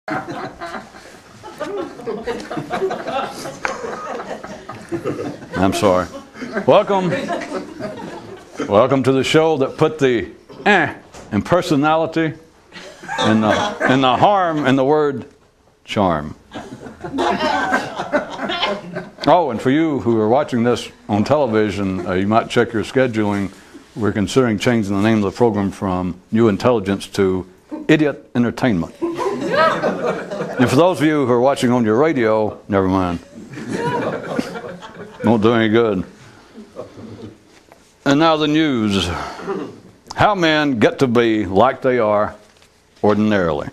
I'm sorry. Welcome to the show that put the in personality and the harm in the word charm. Oh, and for you who are watching this on television, you might check your scheduling. We're considering changing the name of the program from New Intelligence to Idiot Entertainment. And for those of you who are watching on your radio, never mind. Won't do any good. And now the news. How men get to be like they are ordinarily.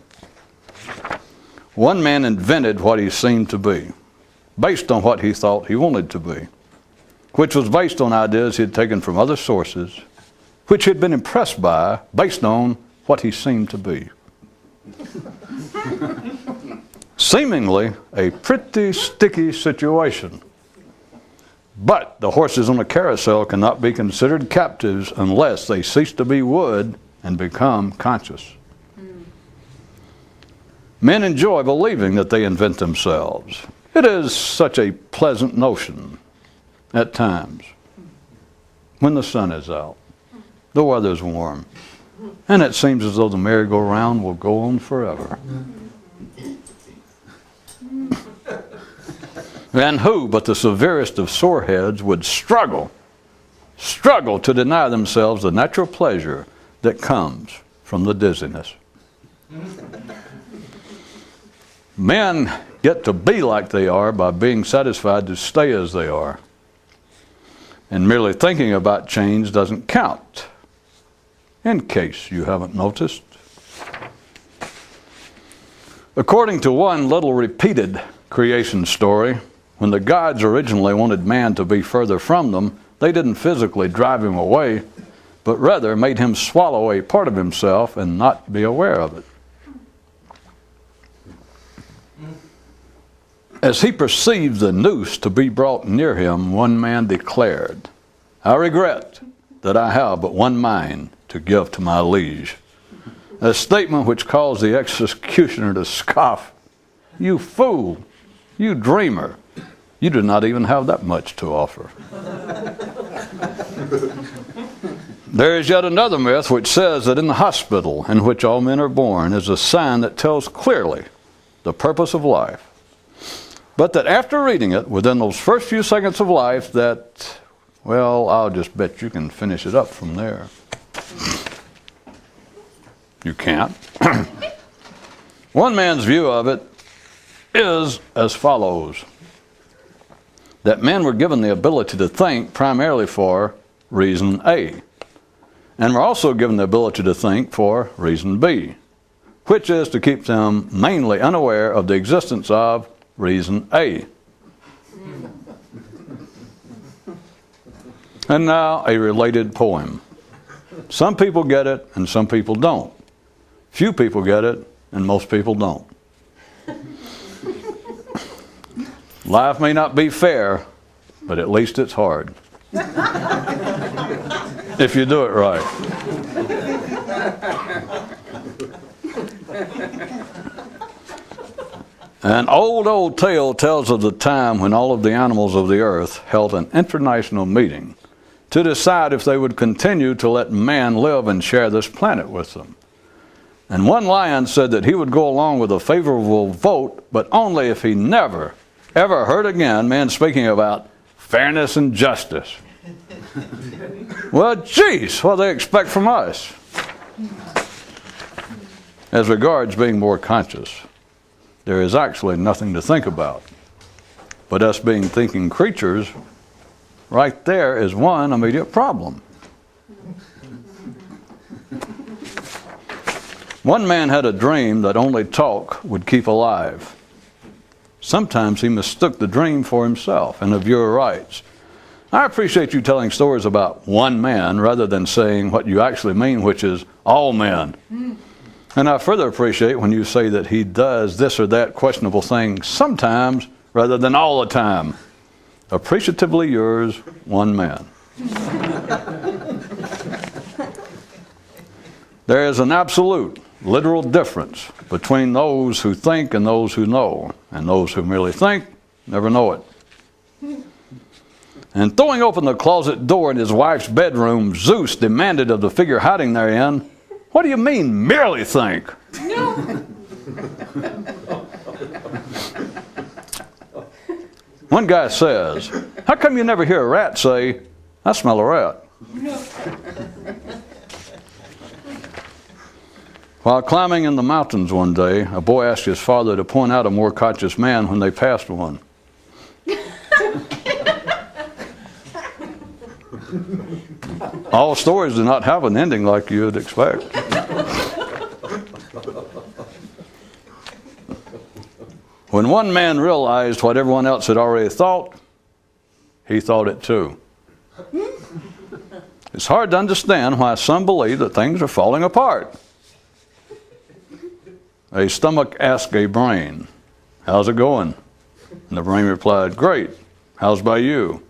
One man invented what he seemed to be, based on what he thought he wanted to be, which was based on ideas he had taken from other sources, which he had been impressed by, based on what he seemed to be. Seemingly a pretty sticky situation. But the horses on a carousel cannot be considered captives unless they cease to be wood and become conscious. Men enjoy believing that they invent themselves. It is such a pleasant notion at times when the sun is out, the weather's warm, and it seems as though the merry-go-round will go on forever. And who but the severest of soreheads would struggle to deny themselves the natural pleasure that comes from the dizziness? Men get to be like they are by being satisfied to stay as they are. And merely thinking about change doesn't count, in case you haven't noticed. According to one little repeated creation story, when the gods originally wanted man to be further from them, they didn't physically drive him away, but rather made him swallow a part of himself and not be aware of it. As he perceived the noose to be brought near him, one man declared, "I regret that I have but one mind to give to my liege." A statement which caused the executioner to scoff. "You fool, you dreamer, you do not even have that much to offer." There is yet another myth which says that in the hospital in which all men are born is a sign that tells clearly the purpose of life. But that after reading it, within those first few seconds of life, that, well, I'll just bet you can finish it up from there. You can't. One man's view of it is as follows: that men were given the ability to think primarily for reason A, and were also given the ability to think for reason B, which is to keep them mainly unaware of the existence of reason A. And now a related poem. Some people get it and some people don't. Few people get it and most people don't. Life may not be fair, but at least it's hard. If you do it right. An old tale tells of the time when all of the animals of the earth held an international meeting to decide if they would continue to let man live and share this planet with them. And one lion said that he would go along with a favorable vote, but only if he never, ever heard again men speaking about fairness and justice. Well, geez, what do they expect from us? As regards being more conscious, there is actually nothing to think about. But us being thinking creatures, right there is one immediate problem. One man had a dream that only talk would keep alive. Sometimes he mistook the dream for himself, and the viewer writes, "I appreciate you telling stories about one man rather than saying what you actually mean, which is all men. And I further appreciate when you say that he does this or that questionable thing sometimes rather than all the time. Appreciatively yours, one man." There is an absolute literal difference between those who think and those who know. And those who merely think never know it. And throwing open the closet door in his wife's bedroom, Zeus demanded of the figure hiding therein, "What do you mean, merely think?" No. One guy says, "How come you never hear a rat say, 'I smell a rat'?" No. While climbing in the mountains one day, a boy asked his father to point out a more conscious man when they passed one. All stories do not have an ending like you would expect. When one man realized what everyone else had already thought, he thought it too. It's hard to understand why some believe that things are falling apart. A stomach asked a brain, "How's it going?" And the brain replied, "Great. How's by you?"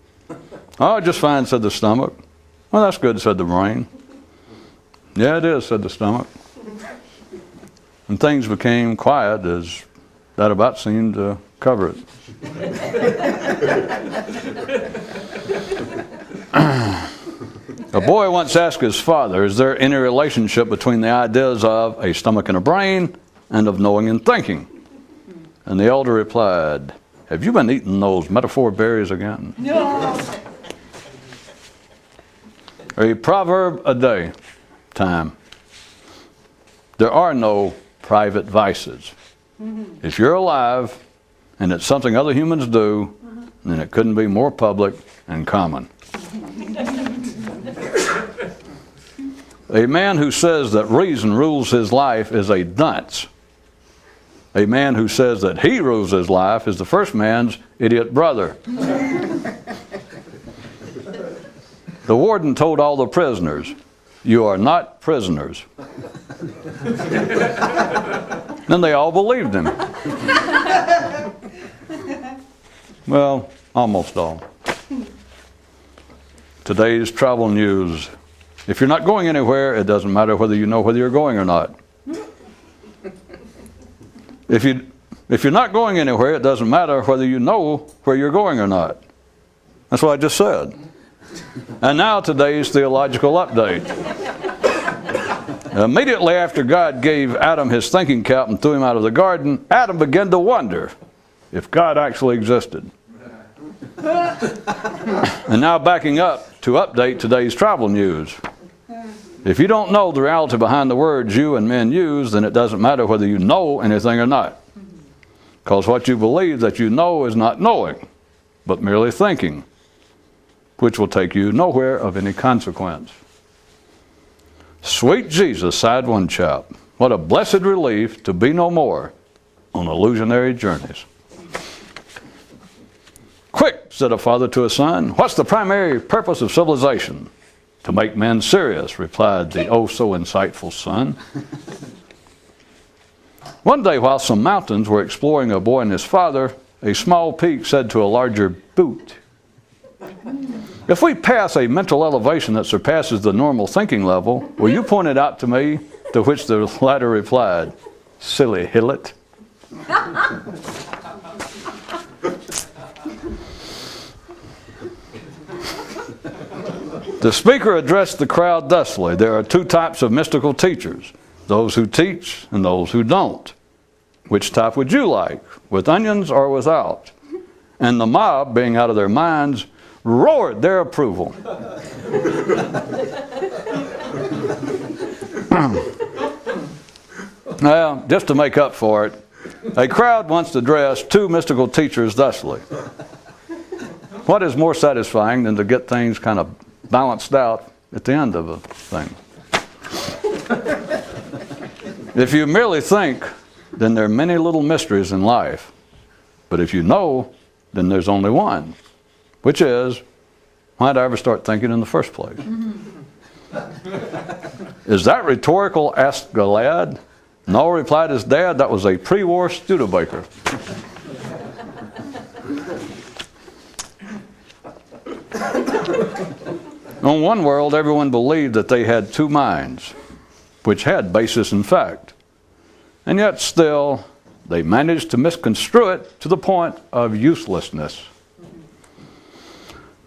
"Oh, just fine," said the stomach. "Well, that's good," said the brain. "Yeah, it is," said the stomach. And things became quiet as that about seemed to cover it. A boy once asked his father, "Is there any relationship between the ideas of a stomach and a brain and of knowing and thinking?" And the elder replied, "Have you been eating those metaphor berries again?" No. A proverb a day. Time. There are no private vices. If you're alive and it's something other humans do, then it couldn't be more public and common. A man who says that reason rules his life is a dunce. A man who says that he rules his life is the first man's idiot brother. The warden told all the prisoners, "You are not prisoners." Then they all believed him. Well, almost all. Today's travel news. If you're not going anywhere, it doesn't matter whether you know whether you're going or not. If you're not going anywhere, it doesn't matter whether you know where you're going or not. That's what I just said. And now today's theological update. Immediately after God gave Adam his thinking cap and threw him out of the garden, Adam began to wonder if God actually existed. And now backing up to update today's travel news. If you don't know the reality behind the words you and men use, then it doesn't matter whether you know anything or not. Because what you believe that you know is not knowing, but merely thinking, which will take you nowhere of any consequence. Sweet Jesus, sighed one chap. What a blessed relief to be no more on illusionary journeys. Quick, said a father to a son, what's the primary purpose of civilization? To make men serious, replied the oh so insightful son. One day while some mountains were exploring a boy and his father, a small peak said to a larger boot, if we pass a mental elevation that surpasses the normal thinking level, will you point it out to me? To which the latter replied, silly hillet. The speaker addressed the crowd thusly, there are two types of mystical teachers, those who teach and those who don't. Which type would you like, with onions or without? And the mob, being out of their minds, roared their approval. Well, just to make up for it, a crowd once addressed two mystical teachers thusly. What is more satisfying than to get things kind of balanced out at the end of a thing? If you merely think, then there are many little mysteries in life. But if you know, then there's only one, which is, why'd I ever start thinking in the first place? Is that rhetorical? Asked the lad. No, replied his dad, that was a pre-war Studebaker. On one world, everyone believed that they had two minds, which had basis in fact. And yet still, they manage to misconstrue it to the point of uselessness.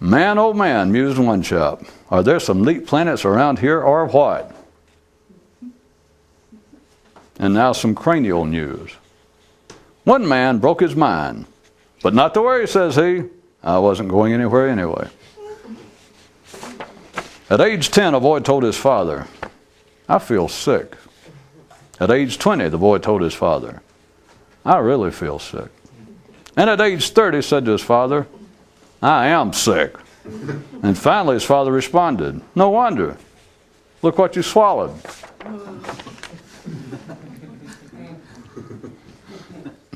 Man, oh man, mused one chap, are there some neat planets around here or what? And now some cranial news. One man broke his mind, but not to worry, says he. I wasn't going anywhere anyway. At age 10, a boy told his father, I feel sick. At age 20, the boy told his father, I really feel sick. And at age 30, said to his father, I am sick. And finally his father responded, no wonder. Look what you swallowed.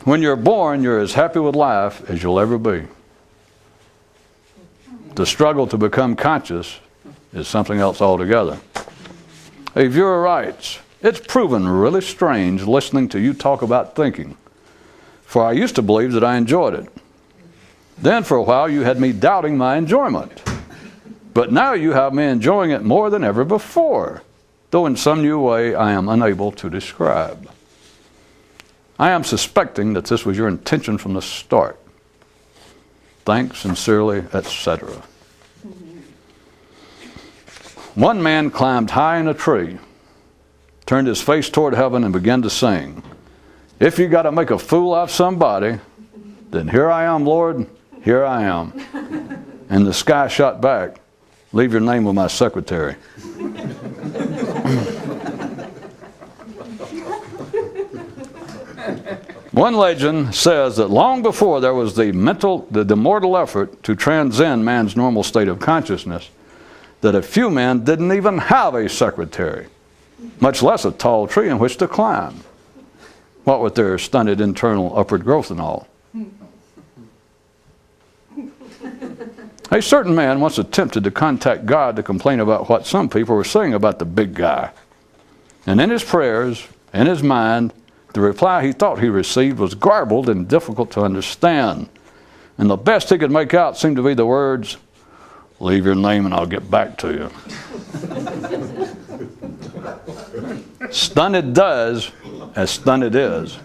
When you're born, you're as happy with life as you'll ever be. The struggle to become conscious is something else altogether. A viewer writes, it's proven really strange listening to you talk about thinking, for I used to believe that I enjoyed it. Then for a while you had me doubting my enjoyment. But now you have me enjoying it more than ever before, though in some new way I am unable to describe. I am suspecting that this was your intention from the start. Thanks sincerely, etc. One man climbed high in a tree, turned his face toward heaven and began to sing, if you got to make a fool out of somebody, then here I am, Lord, here I am. And the sky shot back, leave your name with my secretary. One legend says that long before there was the mortal effort to transcend man's normal state of consciousness, that a few men didn't even have a secretary, much less a tall tree in which to climb, what with their stunted internal upward growth and all. A certain man once attempted to contact God to complain about what some people were saying about the big guy. And in his prayers, in his mind, the reply he thought he received was garbled and difficult to understand. And the best he could make out seemed to be the words, leave your name and I'll get back to you. Stunted does as stunted is.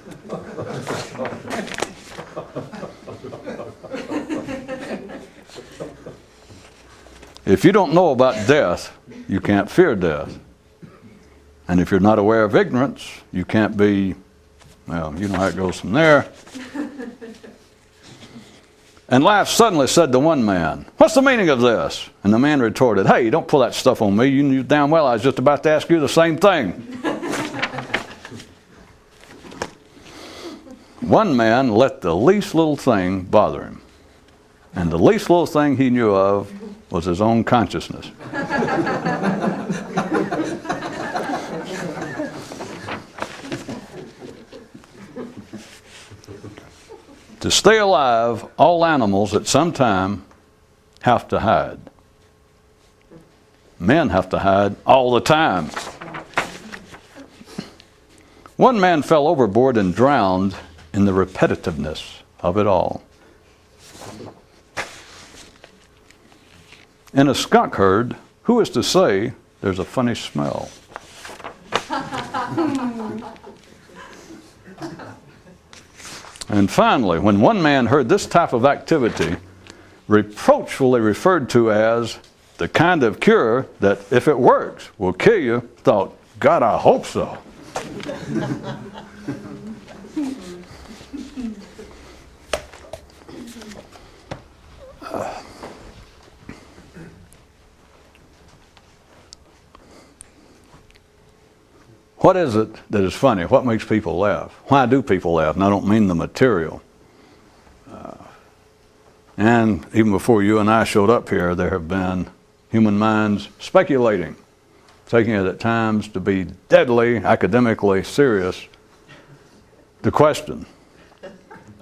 If you don't know about death, you can't fear death. And if you're not aware of ignorance, you can't be, well, you know how it goes from there. And life suddenly said to one man, what's the meaning of this? And the man retorted, hey, don't pull that stuff on me. You knew damn well I was just about to ask you the same thing. One man let the least little thing bother him. And the least little thing he knew of was his own consciousness. To stay alive, all animals at some time have to hide. Men have to hide all the time. One man fell overboard and drowned in the repetitiveness of it all. In a skunk herd, who is to say there's a funny smell? And finally, when one man heard this type of activity reproachfully referred to as the kind of cure that, if it works, will kill you, thought, God, I hope so. What is it that is funny? What makes people laugh? Why do people laugh? And I don't mean the material. And even before you and I showed up here, there have been human minds speculating, taking it at times to be deadly, academically serious, to question.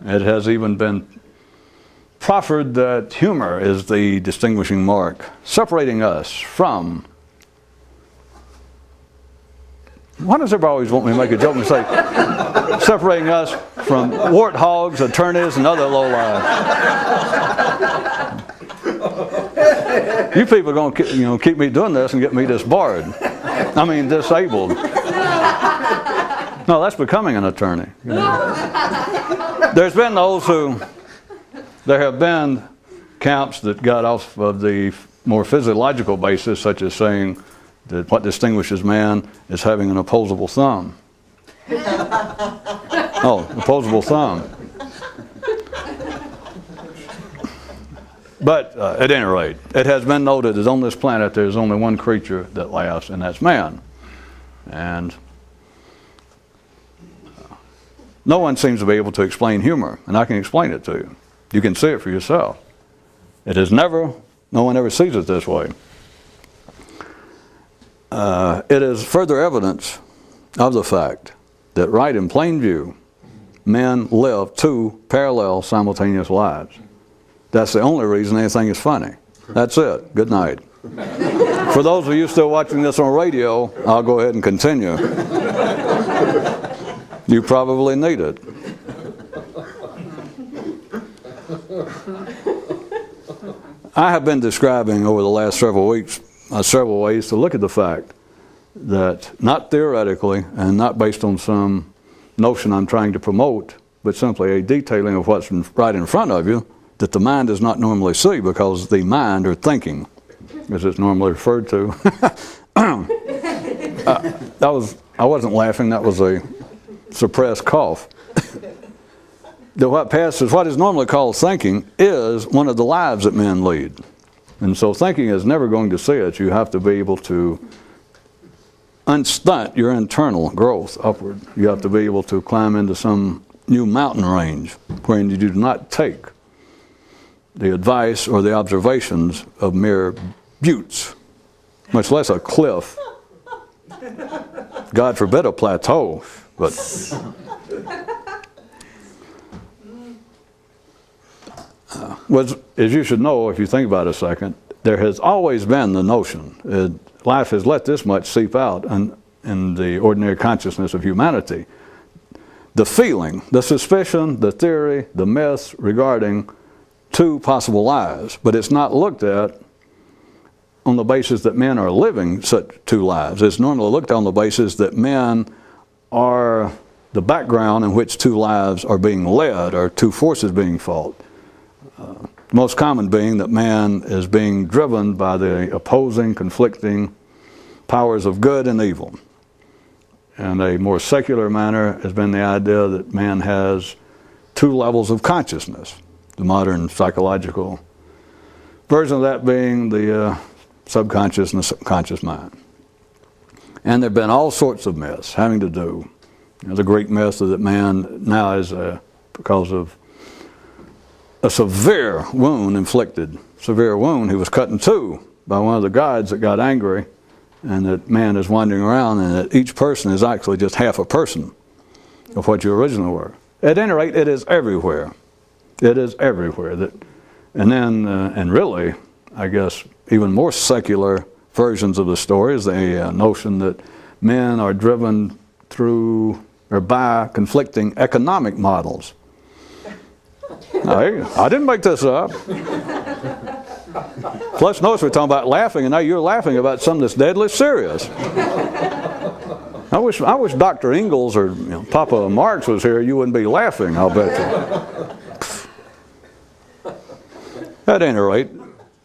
It has even been proffered that humor is the distinguishing mark, separating us from... Why does everybody always want me to make a joke and say, separating us from warthogs, attorneys, and other lowlives? You people are going to keep me doing this and get me disbarred. I mean, disabled. No, that's becoming an attorney. There's been those who, there have been camps that got off of the more physiological basis, such as saying that what distinguishes man is having an opposable thumb. Oh, opposable thumb. But at any rate, it has been noted that on this planet there's only one creature that laughs, and that's man. And no one seems to be able to explain humor, and I can explain it to you. You can see it for yourself. It is never, no one ever sees it this way. It is further evidence of the fact that right in plain view, men live two parallel simultaneous lives. That's the only reason anything is funny. That's it. Good night. For those of you still watching this on radio, I'll go ahead and continue. You probably need it. I have been describing over the last several weeks several ways to look at the fact that, not theoretically and not based on some notion I'm trying to promote, but simply a detailing of what's right in front of you, that the mind does not normally see, because the mind, or thinking, as it's normally referred to. I wasn't laughing, that was a suppressed cough. That what passes, what is normally called thinking, is one of the lives that men lead. And so thinking is never going to see it. You have to be able to unstunt your internal growth upward. You have to be able to climb into some new mountain range wherein you do not take the advice or the observations of mere buttes, much less a cliff. God forbid a plateau, but as you should know, if you think about it a second, there has always been the notion, life has let this much seep out in the ordinary consciousness of humanity, the feeling, the suspicion, the theory, the myths regarding two possible lives, but it's not looked at on the basis that men are living such two lives. It's normally looked on the basis that men are the background in which two lives are being led, or two forces being fought. Most common being that man is being driven by the opposing, conflicting powers of good and evil. In a more secular manner has been the idea that man has two levels of consciousness. The modern psychological version of that being the subconscious and the subconscious mind. And there have been all sorts of myths having to do. The Greek myth that man now is, because of a severe wound inflicted, severe wound, he was cut in two by one of the gods that got angry, and that man is wandering around, and that each person is actually just half a person of what you originally were. At any rate, it is everywhere. It is everywhere. And really, I guess, even more secular versions of the story is the notion that men are driven through or by conflicting economic models. I didn't make this up. Plus, notice we're talking about laughing, and now you're laughing about something that's deadly serious. I wish Dr. Ingalls or Papa Marx was here. You wouldn't be laughing, I'll bet you. At any rate,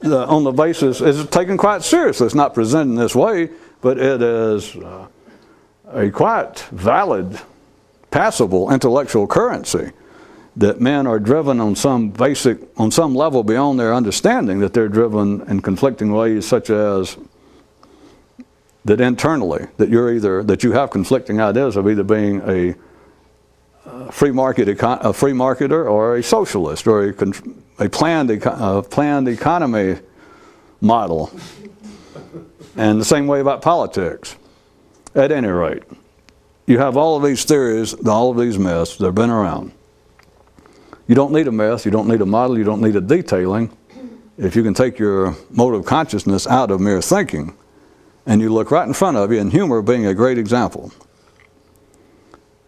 on the basis, it's taken quite seriously. It's not presented in this way, but it is a quite valid, passable intellectual currency that men are driven on some level beyond their understanding, that they're driven in conflicting ways, such as that internally, that you have conflicting ideas of either being a free marketer or a socialist, or a planned economy model, and the same way about politics. At any rate, you have all of these theories, all of these myths that have been around. You don't need a myth, you don't need a model, you don't need a detailing if you can take your mode of consciousness out of mere thinking and you look right in front of you, and humor being a great example.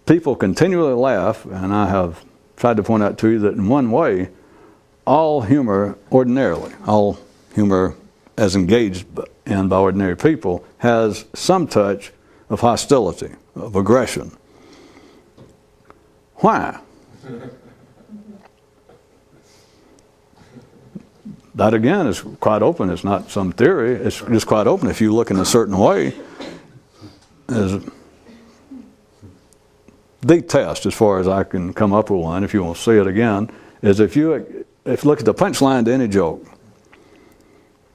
People continually laugh, and I have tried to point out to you that in one way, all humor ordinarily, all humor as engaged in by ordinary people, has some touch of hostility, of aggression. Why? That again is quite open. It's not some theory. It's just quite open. If you look in a certain way, as the test, as far as I can come up with one, if you want to see it again, is if you look at the punchline to any joke,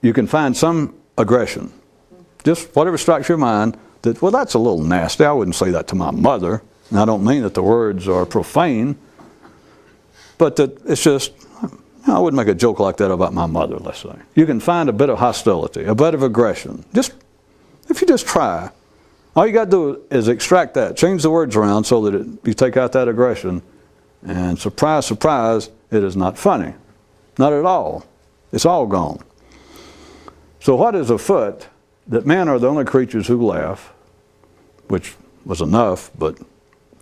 you can find some aggression, just whatever strikes your mind. That, well, that's a little nasty. I wouldn't say that to my mother. And I don't mean that the words are profane, but that it's just, I wouldn't make a joke like that about my mother, let's say. You can find a bit of hostility, a bit of aggression. Just, if you just try, all you got to do is extract that, change the words around so that you take out that aggression, and surprise, surprise, it is not funny. Not at all. It's all gone. So what is afoot? That men are the only creatures who laugh, which was enough, but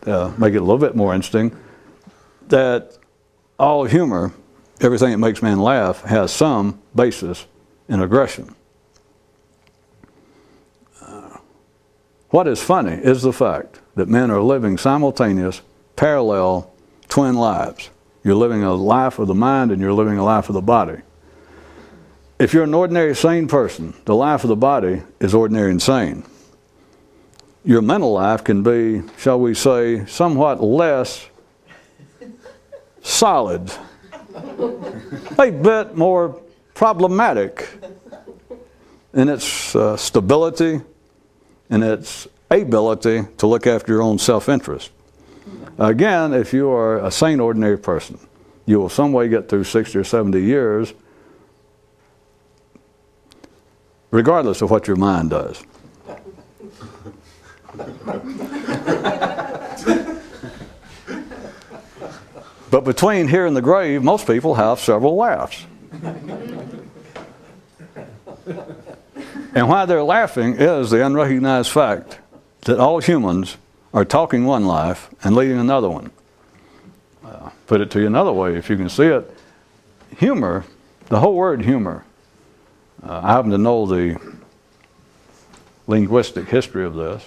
make it a little bit more interesting, that all humor, everything that makes man laugh, has some basis in aggression. What is funny is the fact that men are living simultaneous, parallel, twin lives. You're living a life of the mind and you're living a life of the body. If you're an ordinary sane person, the life of the body is ordinary and sane. Your mental life can be, shall we say, somewhat less solid, a bit more problematic in its stability and its ability to look after your own self-interest. Again, if you are a sane, ordinary person, you will some way get through 60 or 70 years regardless of what your mind does. But between here and the grave, most people have several laughs. And why they're laughing is the unrecognized fact that all humans are talking one life and leading another one. Put it to you another way, if you can see it. Humor, the whole word humor, I happen to know the linguistic history of this.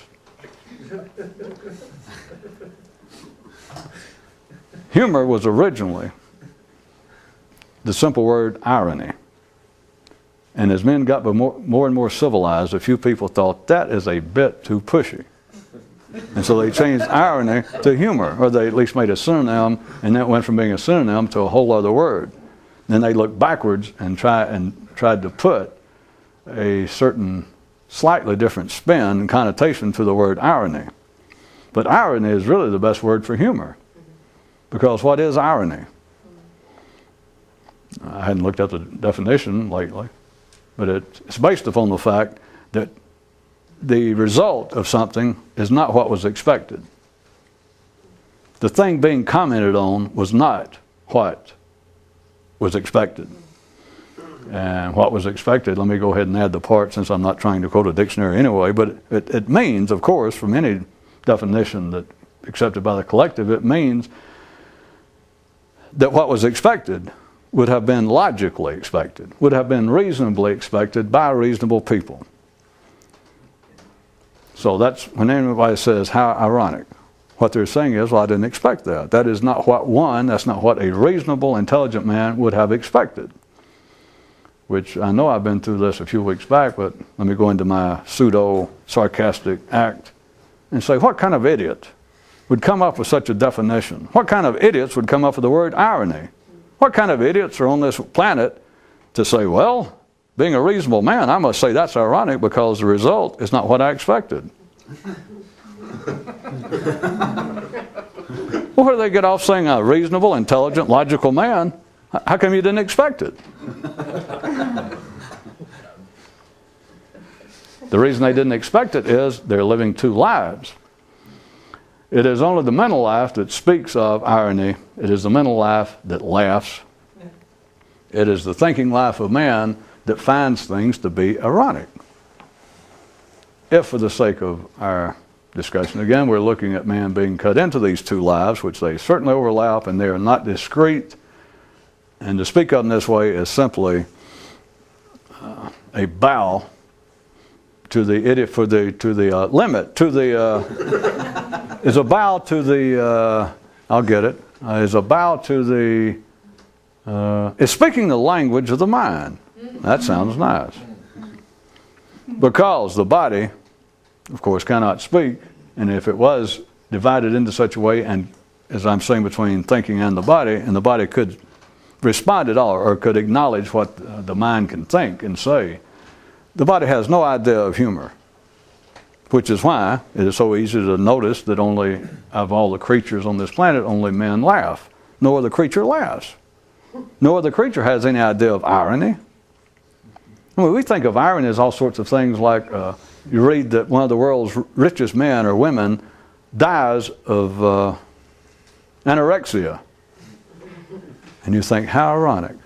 Humor was originally the simple word irony. And as men got more and more civilized, a few people thought that is a bit too pushy. And so they changed irony to humor, or they at least made a synonym, and that went from being a synonym to a whole other word. Then they looked backwards and tried to put a certain slightly different spin and connotation to the word irony. But irony is really the best word for humor. Because what is irony? I hadn't looked up the definition lately, but it's based upon the fact that the result of something is not what was expected. The thing being commented on was not what was expected. And what was expected, let me go ahead and add the part since I'm not trying to quote a dictionary anyway, but it means, of course, from any definition that accepted by the collective, it means that what was expected would have been logically expected, would have been reasonably expected by reasonable people. So that's when anybody says, how ironic. What they're saying is, well, I didn't expect that. That is not that's not what a reasonable, intelligent man would have expected. Which I know I've been through this a few weeks back, but let me go into my pseudo-sarcastic act and say, what kind of idiot would come up with such a definition? What kind of idiots would come up with the word irony? What kind of idiots are on this planet to say, well, being a reasonable man, I must say that's ironic because the result is not what I expected. Well, where do they get off saying a reasonable, intelligent, logical man? How come you didn't expect it? The reason they didn't expect it is they're living two lives. It is only the mental life that speaks of irony. It is the mental life that laughs. It is the thinking life of man that finds things to be ironic. If, for the sake of our discussion, again, we're looking at man being cut into these two lives, which they certainly overlap, and they are not discrete. And to speak of them this way is simply a bow to the idiot, is a bow to the I'll get it, is a bow to the, is speaking the language of the mind. That sounds nice. Because the body, of course, cannot speak, and if it was divided into such a way, and as I'm saying, between thinking and the body could respond at all, or could acknowledge what the mind can think and say, the body has no idea of humor. Which is why it is so easy to notice that only, of all the creatures on this planet, only men laugh. No other creature laughs. No other creature has any idea of irony. I mean, we think of irony as all sorts of things like, you read that one of the world's richest men or women dies of anorexia. And you think, how ironic.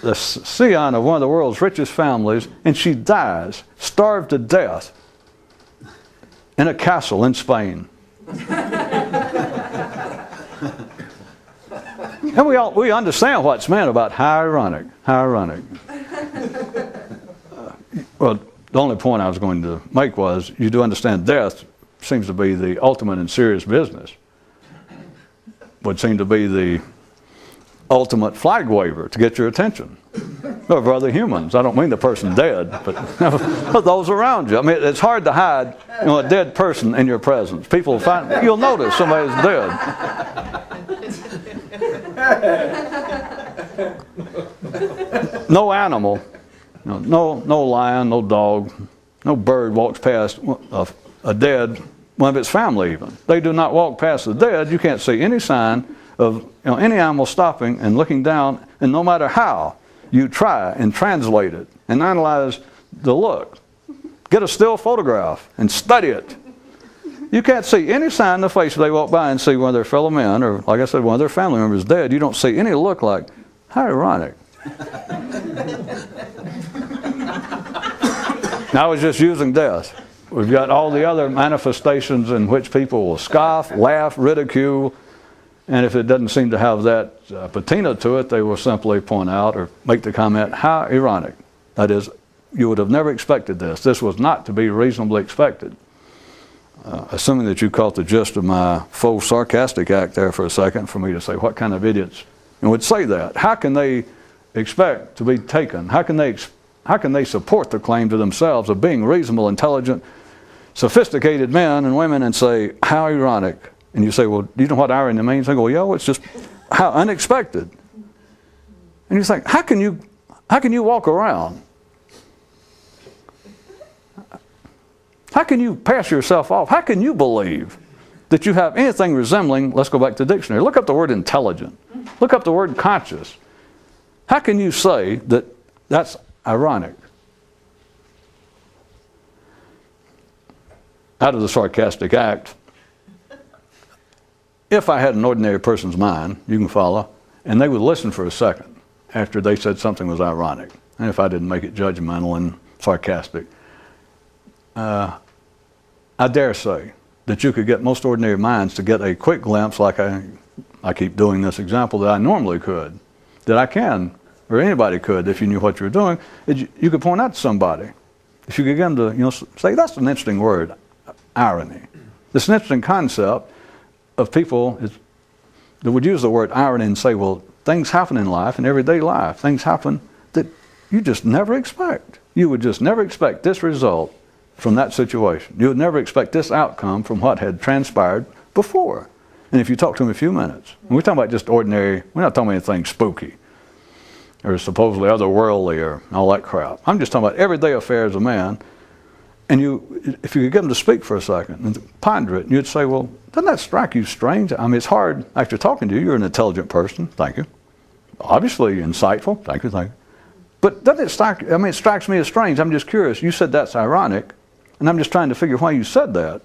The scion of one of the world's richest families, and she dies, starved to death, in a castle in Spain. And we understand what's meant about how ironic, how ironic. Well, the only point I was going to make was, you do understand death seems to be the ultimate and serious business. Would seem to be the ultimate flag waver to get your attention of other humans. I don't mean the person dead, but those around you. I mean, it's hard to hide, a dead person in your presence. People find, you'll notice somebody's dead. No animal, no lion, no dog, no bird walks past a dead, one of its family even. They do not walk past the dead. You can't see any sign of any animal stopping and looking down, and no matter how you try and translate it and analyze the look, get a still photograph and study it, you can't see any sign in the face if they walk by and see one of their fellow men, or like I said, one of their family members dead. You don't see any look like, how ironic. Now I was just using death. We've got all the other manifestations in which people will scoff, laugh, ridicule, and if it doesn't seem to have that patina to it, they will simply point out or make the comment, how ironic. That is, you would have never expected this. This was not to be reasonably expected. Assuming that you caught the gist of my faux sarcastic act there for a second, for me to say, what kind of idiots would say that? How can they expect to be taken? How can they support the claim to themselves of being reasonable, intelligent, sophisticated men and women and say, how ironic? And you say, well, do you know what irony means? I go, well, yeah, it's just how unexpected. And you think, how can you walk around? How can you pass yourself off? How can you believe that you have anything resembling, let's go back to the dictionary, look up the word intelligent, look up the word conscious. How can you say that that's ironic? Out of the sarcastic act, if I had an ordinary person's mind, you can follow, and they would listen for a second after they said something was ironic, and if I didn't make it judgmental and sarcastic, I dare say that you could get most ordinary minds to get a quick glimpse, like I keep doing this example, that I normally could, that I can, or anybody could if you knew what you were doing. You could point out to somebody. If you could get them to say, that's an interesting word, irony. It's an interesting concept of people that would use the word irony and say, well, things happen in life, in everyday life. Things happen that you just never expect. You would just never expect this result from that situation. You would never expect this outcome from what had transpired before. And if you talk to them a few minutes, and we're talking about just ordinary, we're not talking about anything spooky or supposedly otherworldly or all that crap. I'm just talking about everyday affairs of man. And if you could get them to speak for a second and ponder it, and you'd say, well, doesn't that strike you strange? I mean, it's hard after talking to you. You're an intelligent person. Thank you. Obviously insightful. Thank you, thank you. But doesn't it strike, I mean, it strikes me as strange. I'm just curious. You said that's ironic, and I'm just trying to figure why you said that.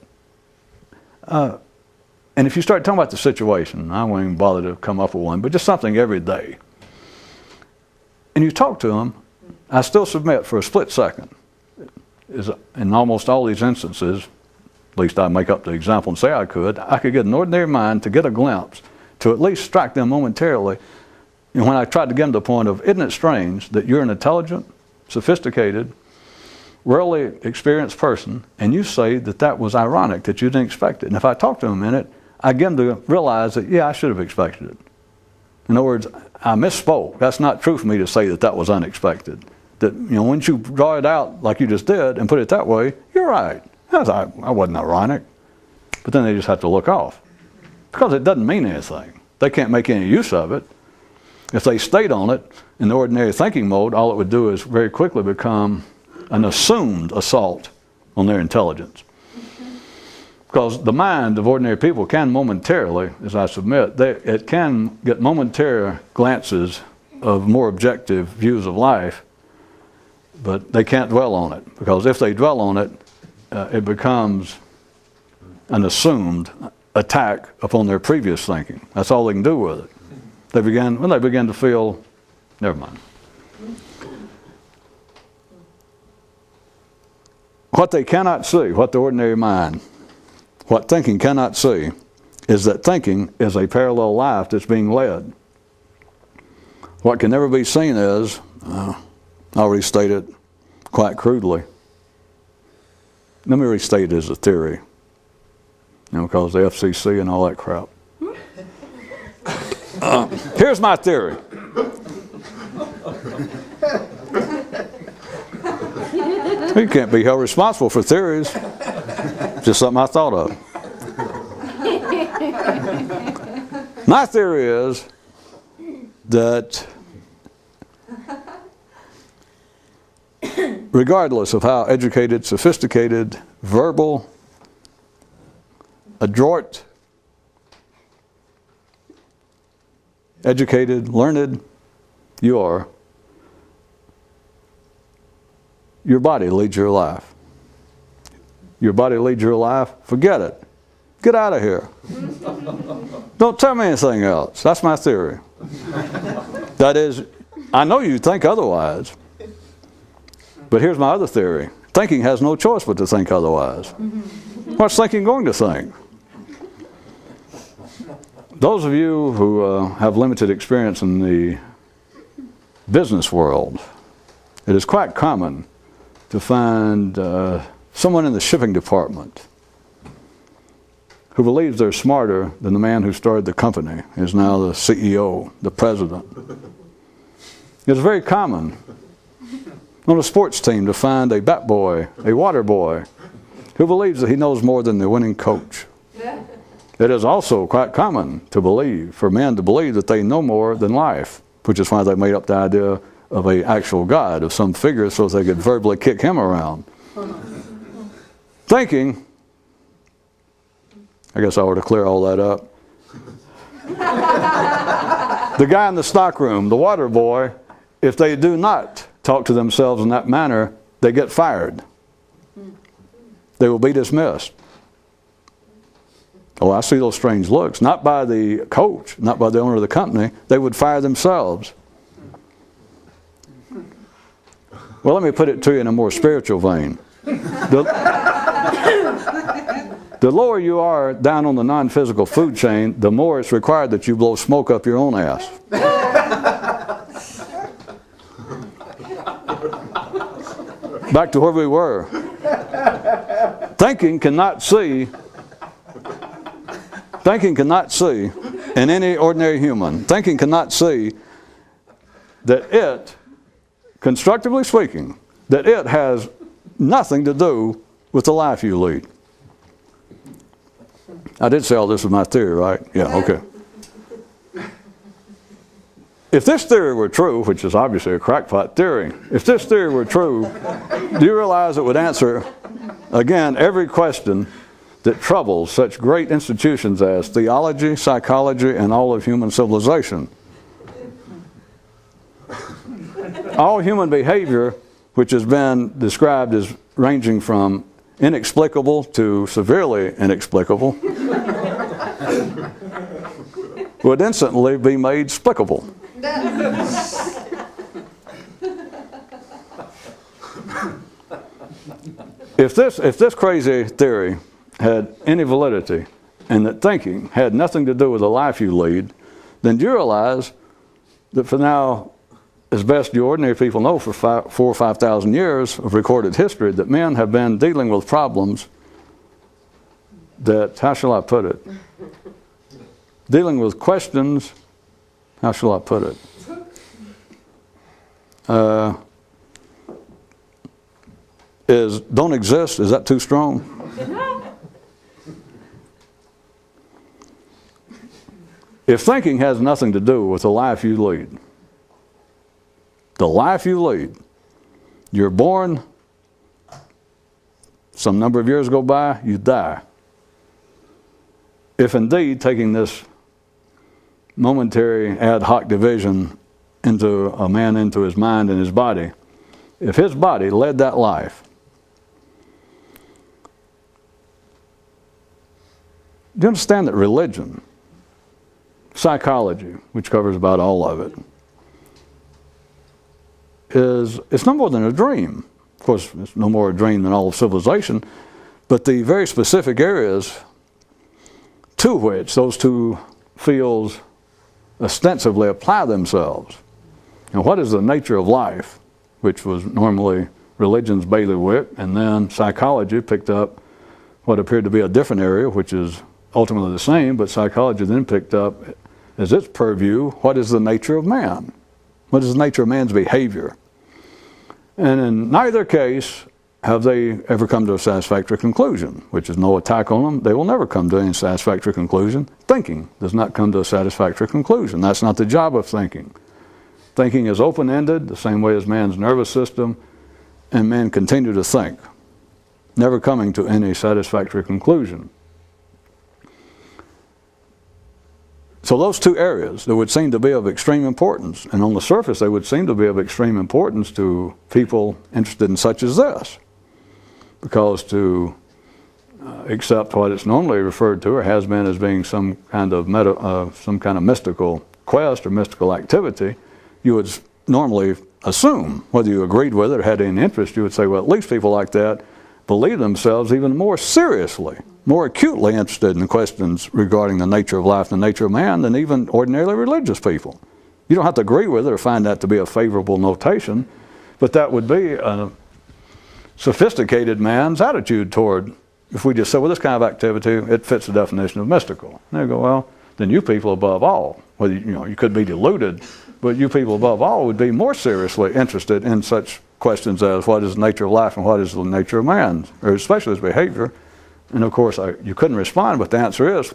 And if you start talking about the situation, I won't even bother to come up with one, but just something every day, and you talk to them, I still submit for a split second, in almost all these instances, at least I make up the example and say I could get an ordinary mind to get a glimpse, to at least strike them momentarily. And when I tried to get them to the point of, isn't it strange that you're an intelligent, sophisticated, rarely experienced person, and you say that that was ironic, that you didn't expect it. And if I talk to them a minute, I get them to realize that, yeah, I should have expected it. In other words, I misspoke. That's not true for me to say that that was unexpected. That, once you draw it out like you just did and put it that way, you're right. I wasn't ironic. But then they just have to look off. Because it doesn't mean anything. They can't make any use of it. If they stayed on it in the ordinary thinking mode, all it would do is very quickly become an assumed assault on their intelligence. Because the mind of ordinary people can momentarily, as I submit, it can get momentary glances of more objective views of life, but they can't dwell on it. Because if they dwell on it, it becomes an assumed attack upon their previous thinking. That's all they can do with it. When they begin to feel, never mind. What they cannot see, what the ordinary mind, what thinking cannot see, is that thinking is a parallel life that's being led. What can never be seen is, I already stated quite crudely. Let me restate it as a theory. Because the FCC and all that crap. Here's my theory. You can't be held responsible for theories. Just something I thought of. My theory is that regardless of how educated, sophisticated, verbal, adroit, educated, learned you are, your body leads your life. Your body leads your life, forget it. Get out of here. Don't tell me anything else. That's my theory. That is, I know you think otherwise, but here's my other theory. Thinking has no choice but to think otherwise. What's thinking going to think? Those of you who have limited experience in the business world, it is quite common to find someone in the shipping department who believes they're smarter than the man who started the company, is now the CEO, the president. It's very common on a sports team to find a bat boy, a water boy, who believes that he knows more than the winning coach. It is also quite common for men to believe that they know more than life, which is why they made up the idea of an actual God, of some figure, so they could verbally kick him around. Thinking, I guess I ought to clear all that up. The guy in the stockroom, the water boy, if they do not talk to themselves in that manner, they get fired. They will be dismissed. Oh, I see those strange looks. Not by the coach, not by the owner of the company. They would fire themselves. Well, let me put it to you in a more spiritual vein. The lower you are down on the non-physical food chain, the more it's required that you blow smoke up your own ass. Back to where we were. Thinking cannot see in any ordinary human. Thinking cannot see that it, constructively speaking, that it has nothing to do with the life you lead. I did say all this was my theory, right? Yeah, okay. If this theory were true, which is obviously a crackpot theory, if this theory were true, do you realize it would answer, again, every question that troubles such great institutions as theology, psychology, and all of human civilization? All human behavior, which has been described as ranging from inexplicable to severely inexplicable, would instantly be made explicable. If this crazy theory had any validity, and that thinking had nothing to do with the life you lead, then do you realize that for now as best you ordinary people know for 4,000 or 5,000 years of recorded history, that men have been dealing with problems that, how shall I put it? Dealing with questions, how shall I put it? Don't exist, is that too strong? If thinking has nothing to do with the life you lead, the life you lead, you're born, some number of years go by, you die. If indeed taking this momentary ad hoc division into a man, into his mind and his body, if his body led that life, do you understand that religion, psychology, which covers about all of it, it's no more than a dream. Of course, it's no more a dream than all of civilization, but the very specific areas to which those two fields ostensibly apply themselves. And what is the nature of life, which was normally religion's bailiwick, and then psychology picked up what appeared to be a different area, which is ultimately the same, but psychology then picked up as its purview, what is the nature of man? What is the nature of man's behavior? And in neither case have they ever come to a satisfactory conclusion, which is no attack on them. They will never come to any satisfactory conclusion. Thinking does not come to a satisfactory conclusion. That's not the job of thinking. Thinking is open-ended, the same way as man's nervous system, and men continue to think, never coming to any satisfactory conclusion. So those two areas that would seem to be of extreme importance, and on the surface they would seem to be of extreme importance to people interested in such as this, because to accept what it's normally referred to or has been as being some kind of mystical quest or mystical activity, you would normally assume, whether you agreed with it or had any interest, you would say, well, at least people like that believe themselves even more seriously, more acutely interested in questions regarding the nature of life and the nature of man than even ordinarily religious people. You don't have to agree with it or find that to be a favorable notation, but that would be a sophisticated man's attitude toward, if we just say, well, this kind of activity, it fits the definition of mystical. And they go, well, then you people above all, whether you could be deluded, but you people above all would be more seriously interested in such questions as what is the nature of life and what is the nature of man, or especially his behavior. And of course, you couldn't respond, but the answer is,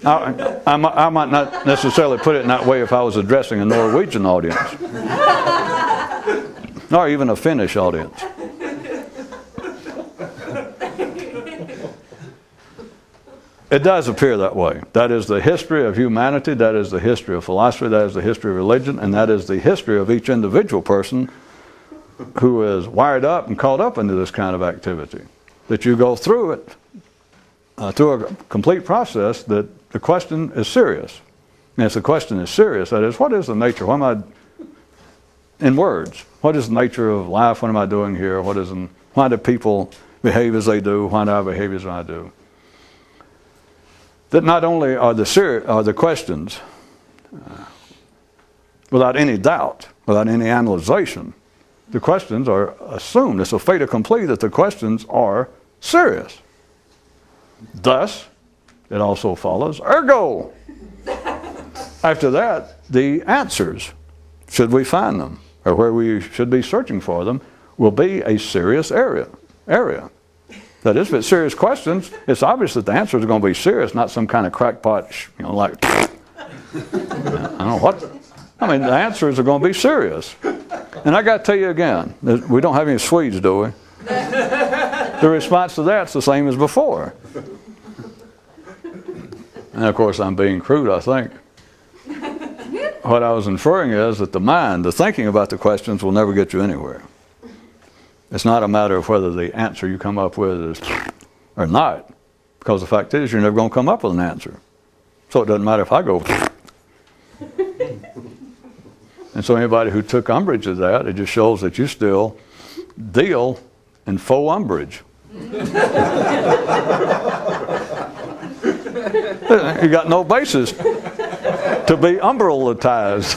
I might not necessarily put it in that way if I was addressing a Norwegian audience, or even a Finnish audience. It does appear that way. That is the history of humanity, that is the history of philosophy, that is the history of religion, and that is the history of each individual person who is wired up and caught up into this kind of activity. That you go through it, through a complete process, that the question is serious. And if the question is serious, that is, what is the nature? What am I, in words, what is the nature of life? What am I doing here? Why do people behave as they do? Why do I behave as I do? That not only are the questions without any doubt, without any analyzation, the questions are assumed. It's a fait accompli that the questions are serious. Thus, it also follows, ergo. After that, the answers, should we find them, or where we should be searching for them, will be a serious area. That is, if it's serious questions, it's obvious that the answers are going to be serious, not some kind of crackpot, like, I don't know what. I mean, the answers are going to be serious. And I got to tell you again, we don't have any Swedes, do we? The response to that's the same as before. And of course, I'm being crude, I think. What I was inferring is that the mind, the thinking about the questions, will never get you anywhere. It's not a matter of whether the answer you come up with is or not, because the fact is you're never going to come up with an answer. So it doesn't matter if I go. And so anybody who took umbrage at that, it just shows that you still deal in faux umbrage. You got no basis. to be umbrellatized.